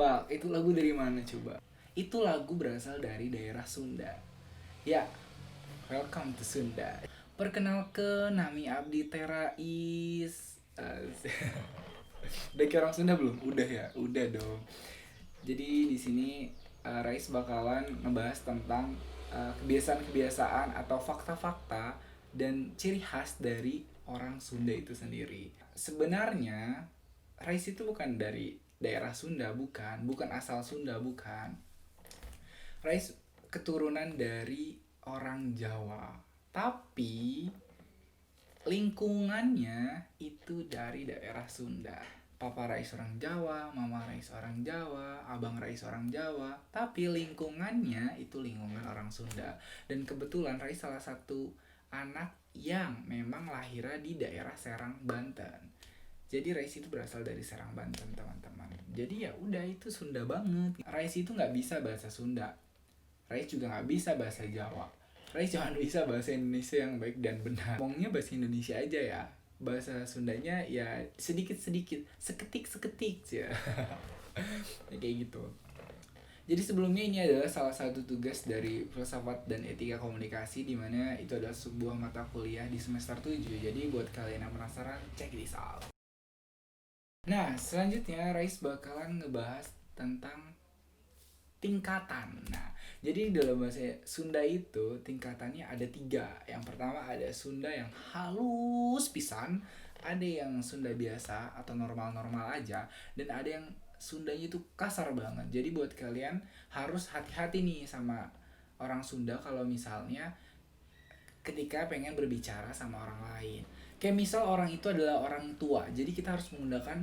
Nebak, itu lagu dari mana coba? Itu lagu berasal dari daerah Sunda. Ya, welcome to Sunda. Perkenalkan, nami abdi Terais. Udah kayak orang Sunda belum? Udah ya, udah dong. Jadi di sini Rais bakalan ngebahas tentang kebiasaan-kebiasaan atau fakta-fakta dan ciri khas dari orang Sunda itu sendiri. Sebenarnya Rais itu bukan dari daerah Sunda, bukan asal Sunda, bukan. Rais keturunan dari orang Jawa, tapi lingkungannya itu dari daerah Sunda. Papa Rais orang Jawa, Mama Rais orang Jawa, Abang Rais orang Jawa, tapi lingkungannya itu lingkungan orang Sunda. Dan kebetulan Rais salah satu anak yang memang lahirnya di daerah Serang, Banten. Jadi Rais itu berasal dari Serang, Banten, teman-teman. Jadi ya udah, itu Sunda banget. Rais itu nggak bisa bahasa Sunda, Rais juga nggak bisa bahasa Jawa. Rais cuma bisa bahasa Indonesia yang baik dan benar. Ngomongnya bahasa Indonesia aja ya. Bahasa Sundanya ya sedikit-sedikit, seketik-seketik ya. Ya kayak gitu. Jadi sebelumnya ini adalah salah satu tugas dari filsafat dan etika komunikasi, di mana itu adalah sebuah mata kuliah di semester 7. Jadi buat kalian yang penasaran, check this out. Nah, selanjutnya Rais bakalan ngebahas tentang tingkatan. Nah, jadi dalam bahasa Sunda itu tingkatannya ada 3. Yang pertama ada Sunda yang halus pisan, ada yang Sunda biasa atau normal-normal aja, dan ada yang Sundanya itu kasar banget. Jadi buat kalian harus hati-hati nih sama orang Sunda kalau misalnya ketika pengen berbicara sama orang lain. Kayak misal orang itu adalah orang tua, jadi kita harus menggunakan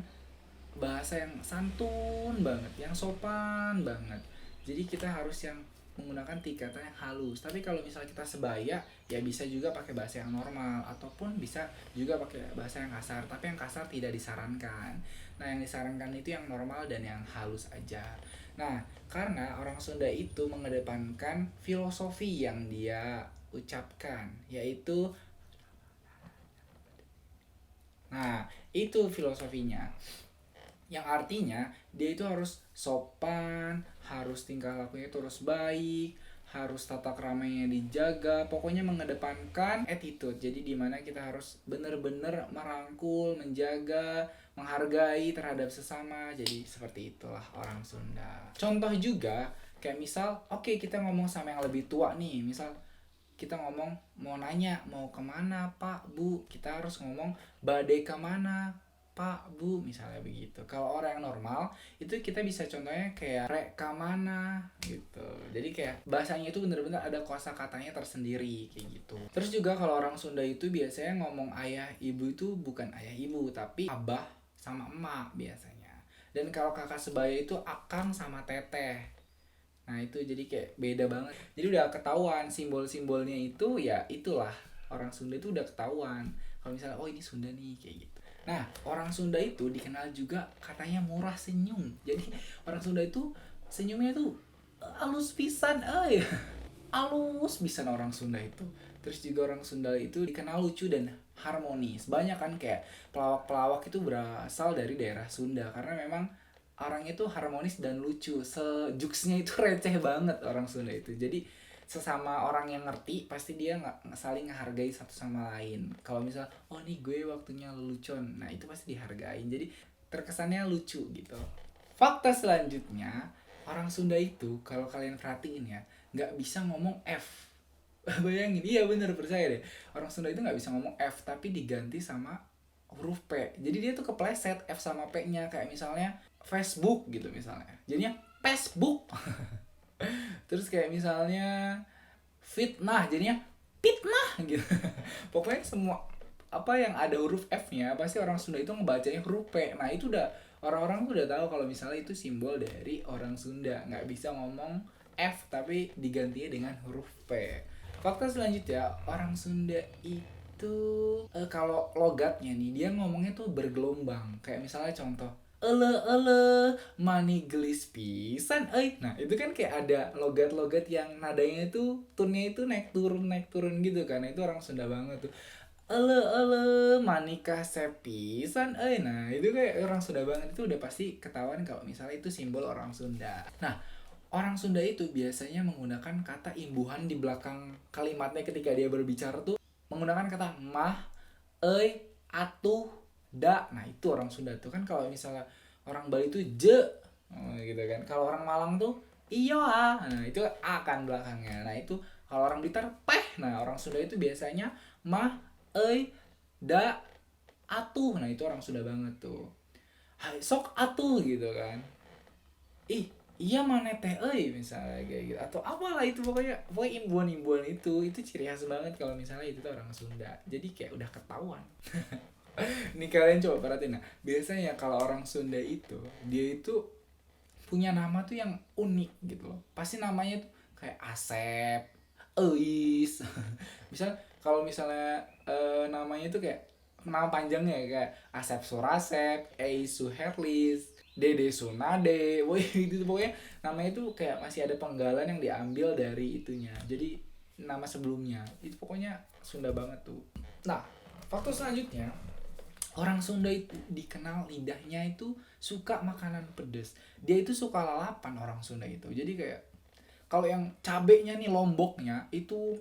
bahasa yang santun banget, yang sopan banget. Jadi kita harus yang menggunakan tingkatan yang halus. Tapi kalau misalnya kita sebaya, ya bisa juga pakai bahasa yang normal ataupun bisa juga pakai bahasa yang kasar. Tapi yang kasar tidak disarankan. Nah, yang disarankan itu yang normal dan yang halus aja. Nah, karena orang Sunda itu mengedepankan filosofi yang dia ucapkan, yaitu nah, itu filosofinya, yang artinya dia itu harus sopan, harus tingkah lakunya itu harus baik, harus tata keramanya dijaga, pokoknya mengedepankan attitude. Jadi dimana kita harus benar-benar merangkul, menjaga, menghargai terhadap sesama. Jadi seperti itulah orang Sunda. Contoh juga kayak misal, oke, kita ngomong sama yang lebih tua nih, misal kita ngomong mau nanya mau kemana Pak Bu, kita harus ngomong badai kemana Pak Bu, misalnya begitu. Kalau orang yang normal itu kita bisa contohnya kayak rek kamana gitu. Jadi kayak bahasanya itu bener-bener ada kosakatanya tersendiri kayak gitu. Terus juga kalau orang Sunda itu biasanya ngomong ayah ibu itu bukan ayah ibu tapi abah sama emak biasanya. Dan kalau kakak sebaya itu akang sama teteh. Nah itu jadi kayak beda banget. Jadi udah ketahuan simbol-simbolnya itu, ya itulah orang Sunda itu udah ketahuan. Kalau misalnya oh ini Sunda nih kayak gitu. Nah orang Sunda itu dikenal juga katanya murah senyum. Jadi orang Sunda itu senyumnya tuh halus pisan, halus pisan orang Sunda itu. Terus juga orang Sunda itu dikenal lucu dan harmonis. Banyak kan kayak pelawak-pelawak itu berasal dari daerah Sunda karena memang orangnya itu harmonis dan lucu. Sejuksnya itu receh banget orang Sunda itu. Jadi sesama orang yang ngerti pasti dia nggak saling menghargai satu sama lain. Kalau misal oh nih gue waktunya lelucon, nah itu pasti dihargain. Jadi terkesannya lucu gitu. Fakta selanjutnya, orang Sunda itu kalau kalian perhatiin ya nggak bisa ngomong F. Bayangin, iya bener, percaya deh. Orang Sunda itu nggak bisa ngomong F tapi diganti sama huruf P. Jadi dia tuh kepleset F sama P-nya, kayak misalnya Facebook gitu misalnya. Jadinya Facebook. Terus kayak misalnya fitnah jadinya fitnah gitu. Pokoknya semua apa yang ada huruf F-nya pasti orang Sunda itu ngebacanya huruf P. Nah, itu udah orang-orang tuh udah tahu kalau misalnya itu simbol dari orang Sunda. Nggak bisa ngomong F tapi digantinya dengan huruf P. Fakta selanjutnya, orang Sunda itu kalau logatnya nih dia ngomongnya tuh bergelombang. Kayak misalnya contoh mani gelis pisan nah itu kan kayak ada logat-logat yang nadanya itu tonnya itu naik turun gitu kan. Nah, itu orang Sunda banget tuh. ele manika sepisan nah itu kayak orang Sunda banget, itu udah pasti ketahuan kalau misalnya itu simbol orang Sunda. Nah, orang Sunda itu biasanya menggunakan kata imbuhan di belakang kalimatnya ketika dia berbicara tuh menggunakan kata mah, atuh, da. Nah, itu orang Sunda tuh kan. Kalau misalnya orang Bali tuh je, gitu kan. Kalau orang Malang tuh iyo ah. Nah, itu a kan belakangnya. Nah, itu kalau orang Blitar peh. Nah, orang Sunda itu biasanya mah, da, atuh. Nah, itu orang Sunda banget tuh. Hai, sok atuh gitu kan. Ih, iya mana teh misalnya kayak gitu, atau apalah itu, pokoknya imbuhan-imbuhan itu ciri khas banget kalau misalnya itu tuh orang Sunda, jadi kayak udah ketahuan. Nih kalian coba perhatiin, nah biasanya kalau orang Sunda itu dia itu punya nama tuh yang unik gitu loh, pasti namanya tuh kayak Asep, Eis. Misal kalau misalnya namanya tuh kayak nama panjangnya kayak Asep Surasep, Eis Suherlis, Dede Sunade, woi itu pokoknya namanya itu kayak masih ada penggalan yang diambil dari itunya. Jadi nama sebelumnya itu pokoknya Sunda banget tuh. Nah, faktor selanjutnya, orang Sunda itu dikenal lidahnya itu suka makanan pedas. Dia itu suka lalapan orang Sunda itu. Jadi kayak kalau yang cabenya nih lomboknya itu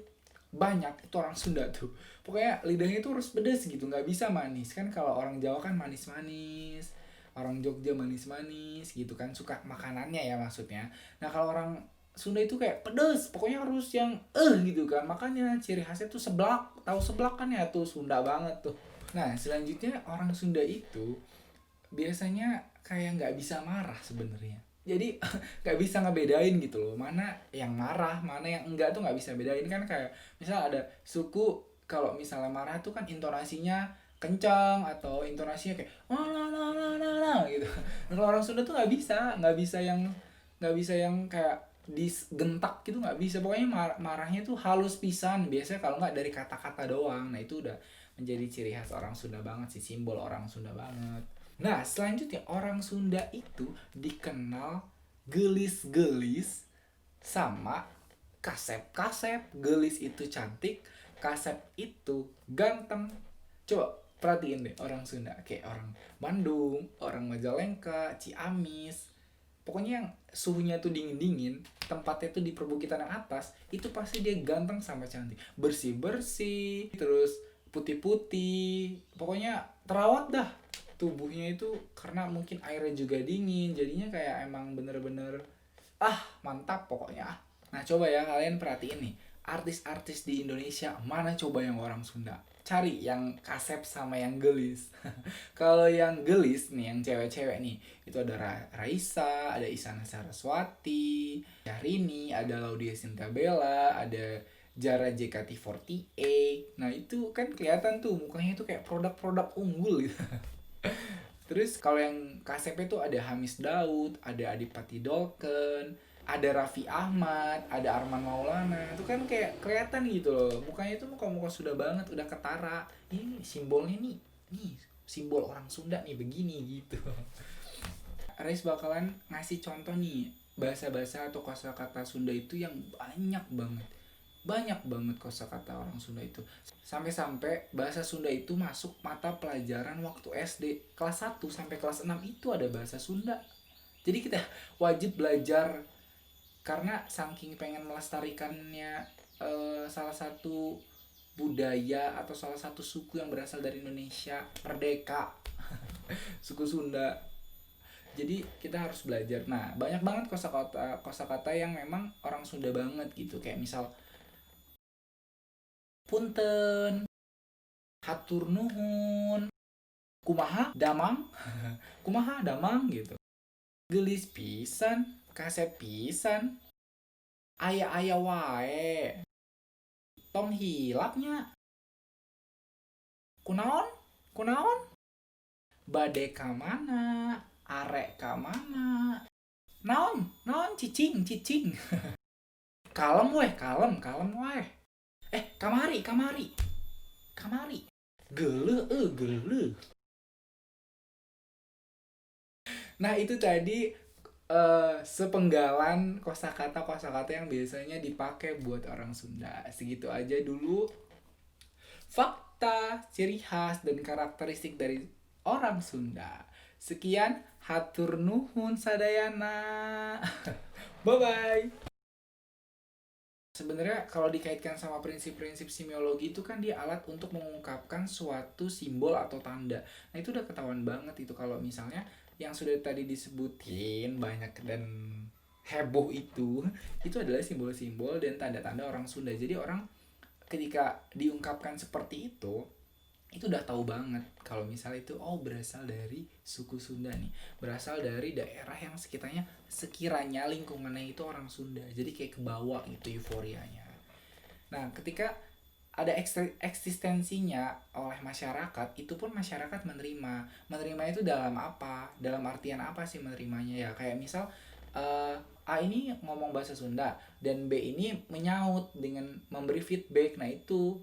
banyak, itu orang Sunda tuh. Pokoknya lidahnya itu harus pedas gitu, nggak bisa manis. Kan kalau orang Jawa kan manis-manis, orang Jogja manis-manis gitu kan, suka makanannya ya maksudnya. Nah, kalau orang Sunda itu kayak pedes, pokoknya harus yang gitu kan. Makanya ciri khasnya tuh seblak. Tahu seblak kan ya, tuh Sunda banget tuh. Nah, selanjutnya orang Sunda itu biasanya kayak nggak bisa marah sebenarnya. Jadi nggak bisa ngebedain gitu loh, mana yang marah, mana yang enggak tuh nggak bisa bedain kan. Kayak misal ada suku, kalau misalnya marah tuh kan intonasinya kencang atau intonasinya kayak gitu. Nah, kalau orang Sunda tuh nggak bisa yang kayak digentak gitu, nggak bisa. Pokoknya marahnya tuh halus pisan biasanya, kalau nggak dari kata-kata doang. Nah, itu udah menjadi ciri khas orang Sunda banget sih, simbol orang Sunda banget. Nah, selanjutnya orang Sunda itu dikenal gelis-gelis sama kasep-kasep. Gelis itu cantik, kasep itu ganteng. Coba perhatiin deh orang Sunda, kayak orang Bandung, orang Majalengka, Ciamis. Pokoknya yang suhunya tuh dingin-dingin, tempatnya tuh di perbukitan yang atas, itu pasti dia ganteng sama cantik. Bersih-bersih, terus putih-putih. Pokoknya terawat dah tubuhnya itu, karena mungkin airnya juga dingin, jadinya kayak emang bener-bener mantap pokoknya. Nah, coba ya kalian perhatiin nih, artis-artis di Indonesia mana coba yang orang Sunda, cari yang kasep sama yang gelis. Kalau yang gelis nih, yang cewek-cewek nih, itu ada Raisa, ada Isyana Saraswati, Syahrini, ada Laudia Cynthia Bella, ada Jara JKT48. Nah, itu kan kelihatan tuh mukanya itu kayak produk-produk unggul gitu. Terus kalau yang KSP itu ada Hamis Daud, ada Adipati Dolken, ada Raffi Ahmad, ada Arman Maulana. Itu kan kayak kelihatan gitu loh. Mukanya itu muka-muka Sunda banget, udah ketara. Ini simbolnya nih simbol orang Sunda nih begini gitu. Reis bakalan ngasih contoh nih bahasa-bahasa atau kosakata Sunda itu yang banyak banget kosakata orang Sunda itu. Sampai-sampai bahasa Sunda itu masuk mata pelajaran waktu SD. Kelas 1 sampai kelas 6 itu ada bahasa Sunda. Jadi kita wajib belajar, karena saking pengen melestarikannya salah satu budaya atau salah satu suku yang berasal dari Indonesia merdeka. Suku Sunda. Jadi kita harus belajar. Nah, banyak banget kosakata yang memang orang Sunda banget gitu. Kayak misal punten, hatur nuhun, kumaha damang, kumaha damang gitu. Gelis pisan, kasep pisan, aya wae, tong hilapnya, kunaon, kunaon, bade kamana, arek kamana, naon, cicing, kalem weh, kalem weh, kamari, gele. Nah, itu tadi sepenggalan kosakata yang biasanya dipakai buat orang Sunda. Segitu aja dulu. Fak fakta, ciri khas, dan karakteristik dari orang Sunda. Sekian, hatur nuhun sadayana. Bye-bye. Sebenarnya kalau dikaitkan sama prinsip-prinsip simiologi itu kan dia alat untuk mengungkapkan suatu simbol atau tanda. Nah itu udah ketahuan banget itu kalau misalnya yang sudah tadi disebutin banyak dan heboh itu adalah simbol-simbol dan tanda-tanda orang Sunda. Jadi orang ketika diungkapkan seperti itu udah tahu banget kalau misalnya itu berasal dari suku Sunda nih, berasal dari daerah yang sekiranya lingkungannya itu orang Sunda, jadi kayak kebawa gitu euforianya. Nah ketika ada eksistensinya oleh masyarakat, itu pun masyarakat menerima itu dalam apa, dalam artian apa sih menerimanya, ya kayak misal A ini ngomong bahasa Sunda dan B ini menyaut dengan memberi feedback. Nah itu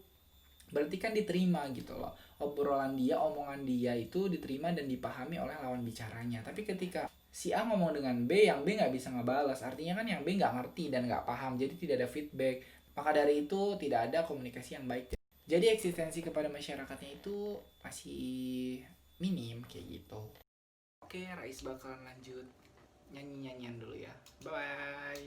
berarti kan diterima gitu loh, obrolan dia, omongan dia itu diterima dan dipahami oleh lawan bicaranya. Tapi ketika si A ngomong dengan B, yang B nggak bisa ngebalas, artinya kan yang B nggak ngerti dan nggak paham, jadi tidak ada feedback. Maka dari itu tidak ada komunikasi yang baik. Jadi eksistensi kepada masyarakatnya itu masih minim kayak gitu. Oke, Rais bakalan lanjut nyanyi-nyanyian dulu ya. Bye bye.